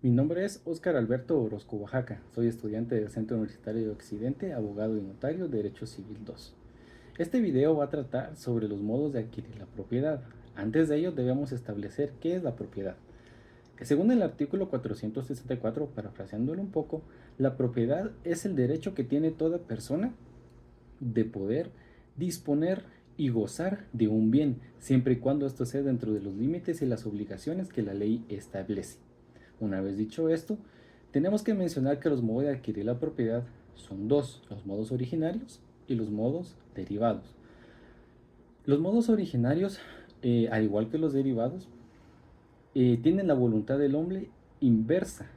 Mi nombre es Óscar Alberto Orozco, Oaxaca. Soy estudiante del Centro Universitario de Occidente, abogado y notario, Derecho Civil 2. Este video va a tratar sobre los modos de adquirir la propiedad. Antes de ello debemos establecer qué es la propiedad. Según el artículo 464, parafraseándolo un poco, la propiedad es el derecho que tiene toda persona de poder disponer y gozar de un bien, siempre y cuando esto sea dentro de los límites y las obligaciones que la ley establece. Una vez dicho esto, tenemos que mencionar que los modos de adquirir la propiedad son dos: los modos originarios y los modos derivados. Los modos originarios, al igual que los derivados, tienen la voluntad del hombre inversa.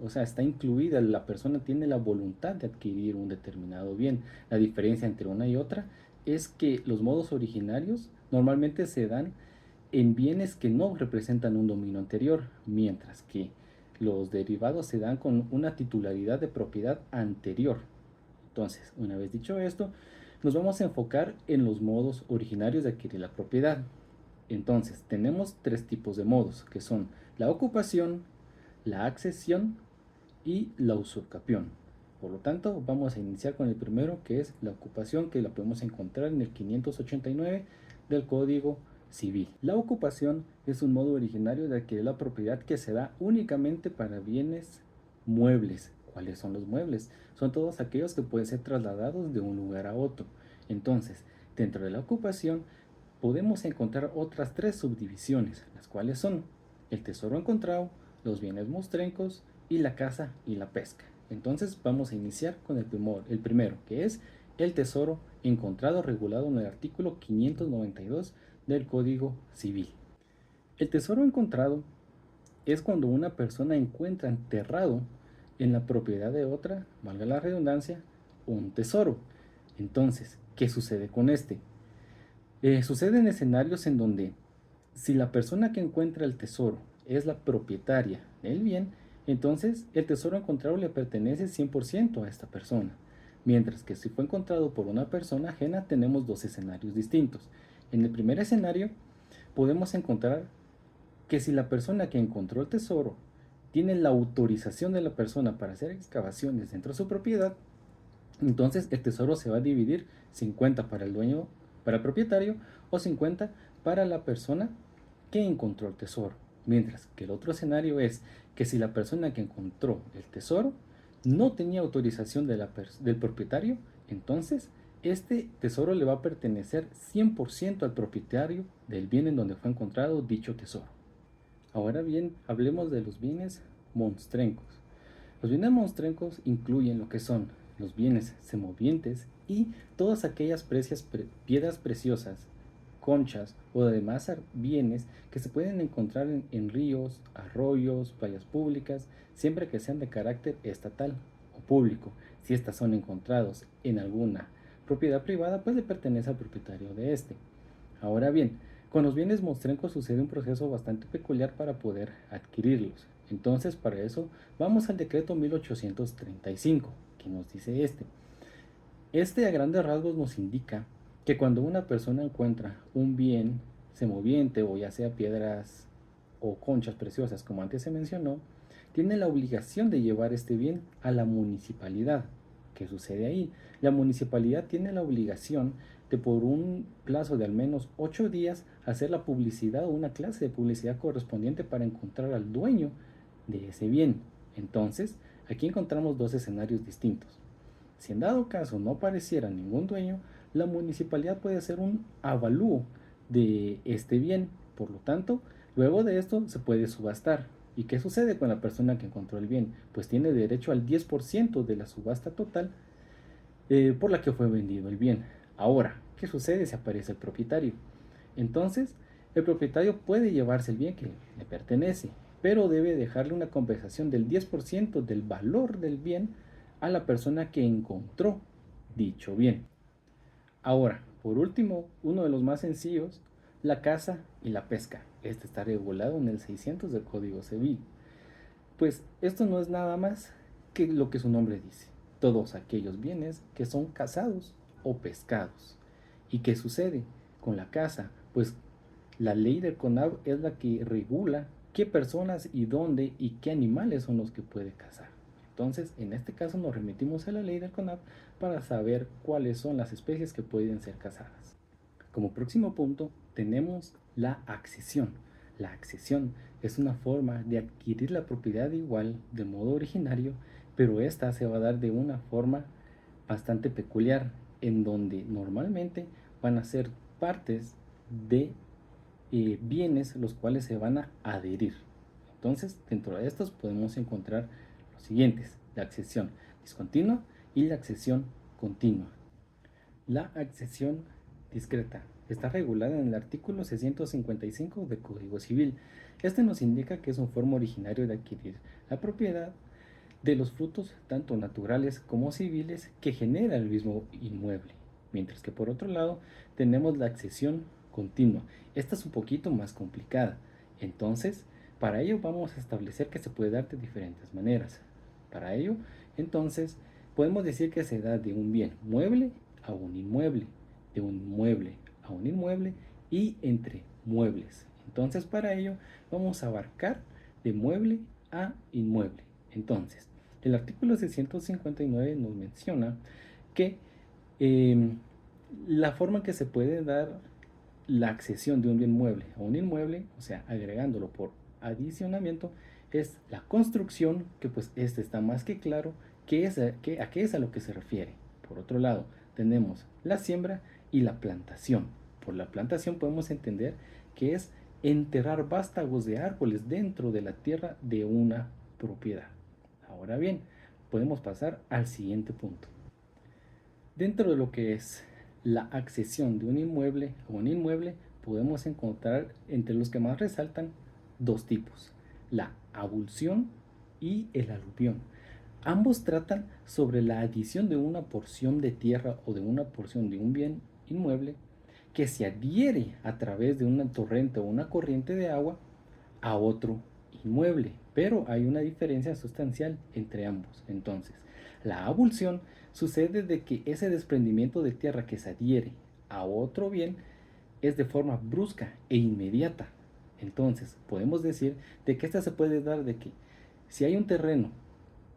O sea, está incluida, la persona tiene la voluntad de adquirir un determinado bien. La diferencia entre una y otra es que los modos originarios normalmente se dan en bienes que no representan un dominio anterior, mientras que los derivados se dan con una titularidad de propiedad anterior. Entonces, una vez dicho esto, nos vamos a enfocar en los modos originarios de adquirir la propiedad. Entonces, tenemos tres tipos de modos, que son la ocupación, la accesión y la usurpación. Por lo tanto, vamos a iniciar con el primero, que es la ocupación, que la podemos encontrar en el 589 del Código Civil. La ocupación es un modo originario de adquirir la propiedad que se da únicamente para bienes muebles. ¿Cuáles son los muebles? Son todos aquellos que pueden ser trasladados de un lugar a otro. Entonces, dentro de la ocupación podemos encontrar otras tres subdivisiones, las cuales son el tesoro encontrado, los bienes mostrencos y la caza y la pesca. Entonces vamos a iniciar con el primero, que es el tesoro encontrado, regulado en el artículo 592 del Código Civil. El tesoro encontrado es cuando una persona encuentra enterrado en la propiedad de otra, valga la redundancia, un tesoro. Entonces, ¿qué sucede con este? Sucede en escenarios en donde, si la persona que encuentra el tesoro es la propietaria del bien, entonces el tesoro encontrado le pertenece 100% a esta persona. Mientras que si fue encontrado por una persona ajena, tenemos dos escenarios distintos. En el primer escenario, podemos encontrar que si la persona que encontró el tesoro tiene la autorización de la persona para hacer excavaciones dentro de su propiedad, entonces el tesoro se va a dividir 50 para el dueño, para el propietario, o 50 para la persona que encontró el tesoro. Mientras que el otro escenario es que si la persona que encontró el tesoro no tenía autorización del propietario, entonces este tesoro le va a pertenecer 100% al propietario del bien en donde fue encontrado dicho tesoro. Ahora bien, hablemos de los bienes monstrencos. Los bienes monstrencos incluyen lo que son los bienes semovientes y todas aquellas piedras preciosas, conchas o demás bienes que se pueden encontrar en ríos, arroyos, playas públicas, siempre que sean de carácter estatal o público. Si estas son encontrados en alguna propiedad privada, pues le pertenece al propietario de este. Ahora bien, con los bienes mostrencos sucede un proceso bastante peculiar para poder adquirirlos. Entonces, para eso vamos al decreto 1835, que nos dice este. Este a grandes rasgos nos indica que cuando una persona encuentra un bien semoviente, o ya sea piedras o conchas preciosas, como antes se mencionó, tiene la obligación de llevar este bien a la municipalidad. ¿Qué sucede ahí? La municipalidad tiene la obligación de, por un plazo de al menos 8 días, hacer la publicidad o una clase de publicidad correspondiente para encontrar al dueño de ese bien. Entonces, aquí encontramos dos escenarios distintos. Si en dado caso no apareciera ningún dueño, la municipalidad puede hacer un avalúo de este bien. Por lo tanto, luego de esto se puede subastar. ¿Y qué sucede con la persona que encontró el bien? Pues tiene derecho al 10% de la subasta total por la que fue vendido el bien. Ahora, ¿qué sucede si aparece el propietario? Entonces, el propietario puede llevarse el bien que le pertenece, pero debe dejarle una compensación del 10% del valor del bien a la persona que encontró dicho bien. Ahora, por último, uno de los más sencillos, la caza y la pesca. Este está regulado en el 600 del Código Civil. Pues esto no es nada más que lo que su nombre dice: todos aquellos bienes que son cazados o pescados. ¿Y qué sucede con la caza? Pues la ley del CONAV es la que regula qué personas y dónde y qué animales son los que puede cazar. Entonces, en este caso nos remitimos a la ley del CONAP para saber cuáles son las especies que pueden ser cazadas. Como próximo punto tenemos la accesión. La accesión es una forma de adquirir la propiedad igual de modo originario, pero esta se va a dar de una forma bastante peculiar, en donde normalmente van a ser partes de bienes los cuales se van a adherir. Entonces, dentro de estos podemos encontrar los siguientes: la accesión discontinua y la accesión continua. La accesión discreta está regulada en el artículo 655 del Código Civil. Este nos indica que es un forma originario de adquirir la propiedad de los frutos tanto naturales como civiles que genera el mismo inmueble. Mientras que por otro lado tenemos la accesión continua. Esta es un poquito más complicada. Entonces, para ello vamos a establecer que se puede dar de diferentes maneras. Para ello, entonces, podemos decir que se da de un bien mueble a un inmueble, de un mueble a un inmueble y entre muebles. Entonces, para ello vamos a abarcar de mueble a inmueble. Entonces, el artículo 659 nos menciona que la forma en que se puede dar la accesión de un bien mueble a un inmueble, o sea, agregándolo por adicionamiento, es la construcción, que pues este está más que claro a qué es a lo que se refiere. Por otro lado, tenemos la siembra y la plantación. Por la plantación podemos entender que es enterrar vástagos de árboles dentro de la tierra de una propiedad. Ahora bien, podemos pasar al siguiente punto. Dentro de lo que es la accesión de un inmueble a un inmueble, podemos encontrar entre los que más resaltan dos tipos: la avulsión y el aluvión. Ambos tratan sobre la adición de una porción de tierra o de una porción de un bien inmueble que se adhiere a través de una torrente o una corriente de agua a otro inmueble, pero hay una diferencia sustancial entre ambos. Entonces, la avulsión sucede de que ese desprendimiento de tierra que se adhiere a otro bien es de forma brusca e inmediata. Entonces, podemos decir de que esta se puede dar de que si hay un terreno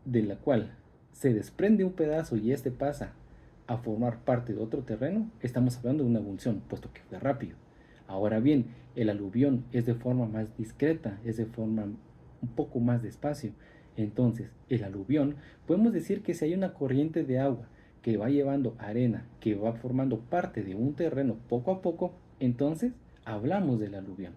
de la cual se desprende un pedazo y este pasa a formar parte de otro terreno, estamos hablando de una avulsión, puesto que fue rápido. Ahora bien, el aluvión es de forma más discreta, es de forma un poco más despacio. Entonces, el aluvión, podemos decir que si hay una corriente de agua que va llevando arena, que va formando parte de un terreno poco a poco, entonces hablamos del aluvión.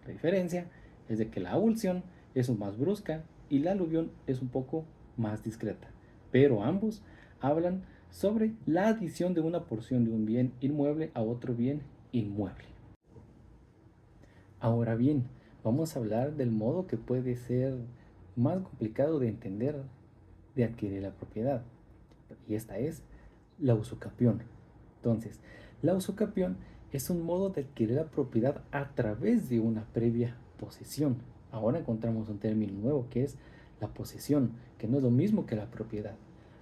La diferencia es de que la avulsión es más brusca y la aluvión es un poco más discreta, pero ambos hablan sobre la adición de una porción de un bien inmueble a otro bien inmueble. Ahora bien, vamos a hablar del modo que puede ser más complicado de entender de adquirir la propiedad, y esta es la usucapión. Entonces, la usucapión es un modo de adquirir la propiedad a través de una previa posesión. Ahora encontramos un término nuevo que es la posesión, que no es lo mismo que la propiedad.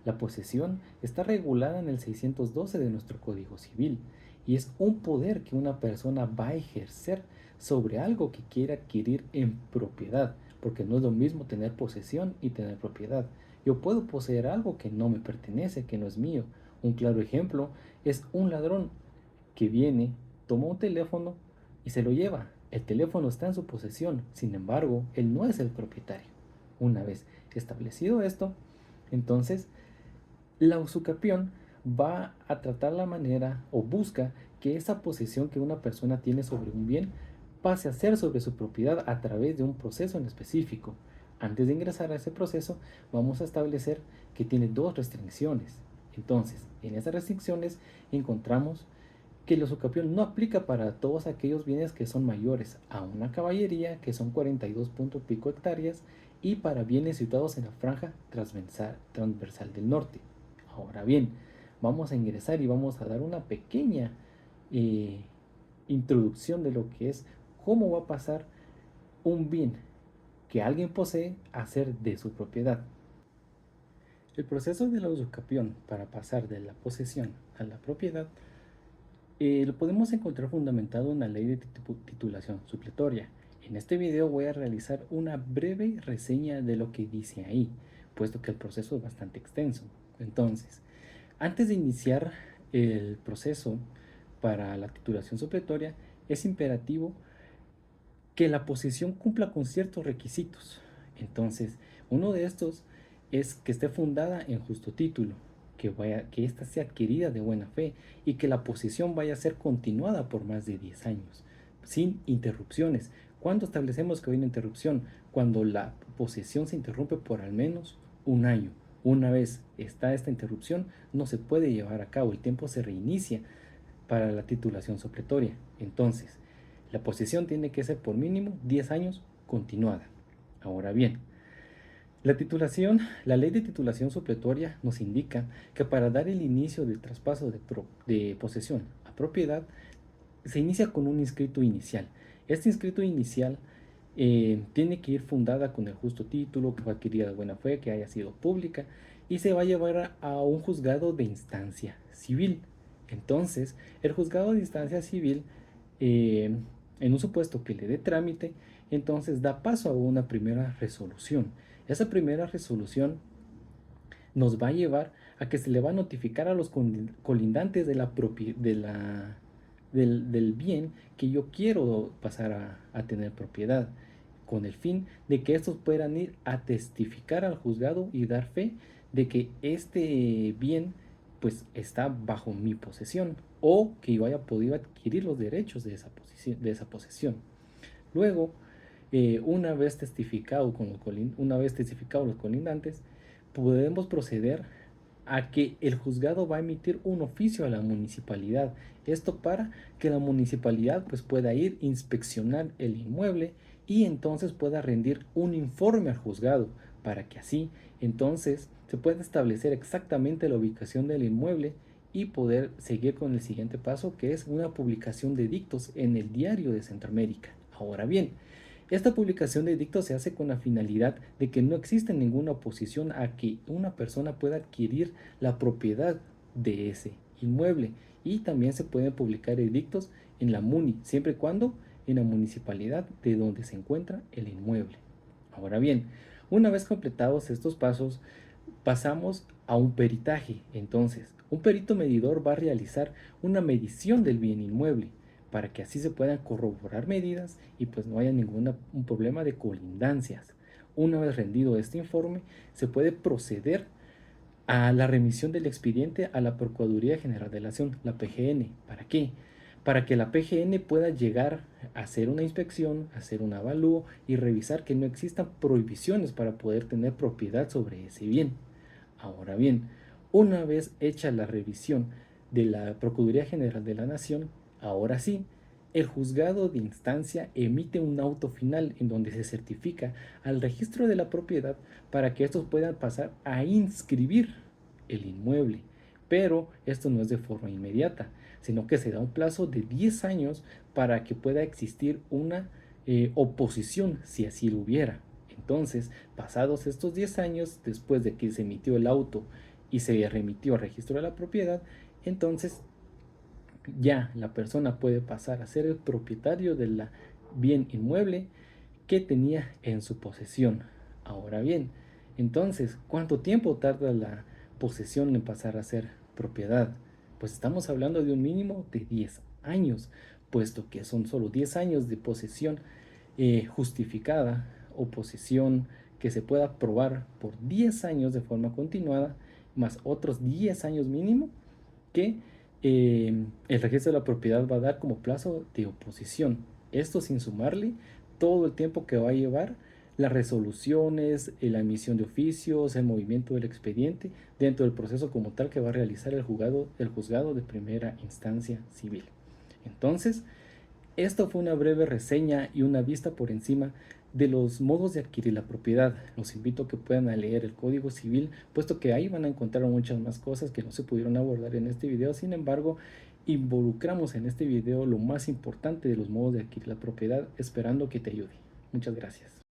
La posesión está regulada en el 612 de nuestro Código Civil y es un poder que una persona va a ejercer sobre algo que quiere adquirir en propiedad, porque no es lo mismo tener posesión y tener propiedad. Yo puedo poseer algo que no me pertenece, que no es mío. Un claro ejemplo es un ladrón que viene, toma un teléfono y se lo lleva. El teléfono está en su posesión, sin embargo, él no es el propietario. Una vez establecido esto, entonces la usucapión va a tratar la manera o busca que esa posesión que una persona tiene sobre un bien pase a ser sobre su propiedad a través de un proceso en específico. Antes de ingresar a ese proceso, vamos a establecer que tiene dos restricciones. Entonces, en esas restricciones encontramos que la usucapión no aplica para todos aquellos bienes que son mayores a una caballería, que son 42 punto pico hectáreas, y para bienes situados en la franja transversal del norte. Ahora bien, vamos a ingresar y vamos a dar una pequeña eh, introducción de lo que es cómo va a pasar un bien que alguien posee a ser de su propiedad. El proceso de la usucapión para pasar de la posesión a la propiedad lo podemos encontrar fundamentado en la ley de titulación supletoria, En este video voy a realizar una breve reseña de lo que dice ahí, puesto que el proceso es bastante extenso. Entonces, antes de iniciar el proceso para la titulación supletoria, es imperativo que la posesión cumpla con ciertos requisitos. Entonces, uno de estos es que esté fundada en justo título, que ésta sea adquirida de buena fe y que la posesión vaya a ser continuada por más de 10 años, sin interrupciones. ¿Cuándo establecemos que hay una interrupción? Cuando la posesión se interrumpe por al menos un año. Una vez está esta interrupción, no se puede llevar a cabo, el tiempo se reinicia para la titulación supletoria. Entonces, la posesión tiene que ser por mínimo 10 años continuada. Ahora bien, la ley de titulación supletoria nos indica que para dar el inicio del traspaso de posesión a propiedad, se inicia con un inscrito inicial. Este inscrito inicial tiene que ir fundada con el justo título, que fue adquirida de buena fe, que haya sido pública, y se va a llevar a un juzgado de instancia civil. Entonces, el juzgado de instancia civil, eh, en un supuesto que le dé trámite, entonces da paso a una primera resolución. Esa primera resolución nos va a llevar a que se le va a notificar a los colindantes del bien que yo quiero pasar a tener propiedad, con el fin de que estos puedan ir a testificar al juzgado y dar fe de que este bien pues está bajo mi posesión o que yo haya podido adquirir los derechos de esa posesión. Luego, una vez testificados los colindantes, podemos proceder a que el juzgado va a emitir un oficio a la municipalidad. Esto para que la municipalidad pues pueda ir a inspeccionar el inmueble y entonces pueda rendir un informe al juzgado para que así entonces se pueda establecer exactamente la ubicación del inmueble y poder seguir con el siguiente paso, que es una publicación de dictos en el Diario de Centroamérica. Ahora bien, esta publicación de edictos se hace con la finalidad de que no existe ninguna oposición a que una persona pueda adquirir la propiedad de ese inmueble. Y también se pueden publicar edictos en la MUNI, siempre y cuando en la municipalidad de donde se encuentra el inmueble. Ahora bien, una vez completados estos pasos, pasamos a un peritaje. Entonces, un perito medidor va a realizar una medición del bien inmueble para que así se puedan corroborar medidas y pues no haya ningún problema de colindancias. Una vez rendido este informe, se puede proceder a la remisión del expediente a la Procuraduría General de la Nación, la PGN. ¿Para qué? Para que la PGN pueda llegar a hacer una inspección, hacer un avalúo y revisar que no existan prohibiciones para poder tener propiedad sobre ese bien. Ahora bien, una vez hecha la revisión de la Procuraduría General de la Nación, ahora sí, el juzgado de instancia emite un auto final en donde se certifica al registro de la propiedad para que estos puedan pasar a inscribir el inmueble. Pero esto no es de forma inmediata, sino que se da un plazo de 10 años para que pueda existir una oposición, si así lo hubiera. Entonces, pasados estos 10 años, después de que se emitió el auto y se remitió al registro de la propiedad, entonces ya la persona puede pasar a ser el propietario del bien inmueble que tenía en su posesión. Ahora bien, entonces, ¿cuánto tiempo tarda la posesión en pasar a ser propiedad? Pues estamos hablando de un mínimo de 10 años, puesto que son solo 10 años de posesión justificada o posesión que se pueda probar por 10 años de forma continuada, más otros 10 años mínimo que el registro de la propiedad va a dar como plazo de oposición. Esto sin sumarle todo el tiempo que va a llevar las resoluciones, la emisión de oficios, el movimiento del expediente dentro del proceso como tal que va a realizar el juzgado de primera instancia civil. Entonces, esto fue una breve reseña y una vista por encima de los modos de adquirir la propiedad. Los invito a que puedan leer el Código Civil, puesto que ahí van a encontrar muchas más cosas que no se pudieron abordar en este video. Sin embargo, involucramos en este video lo más importante de los modos de adquirir la propiedad, esperando que te ayude. Muchas gracias.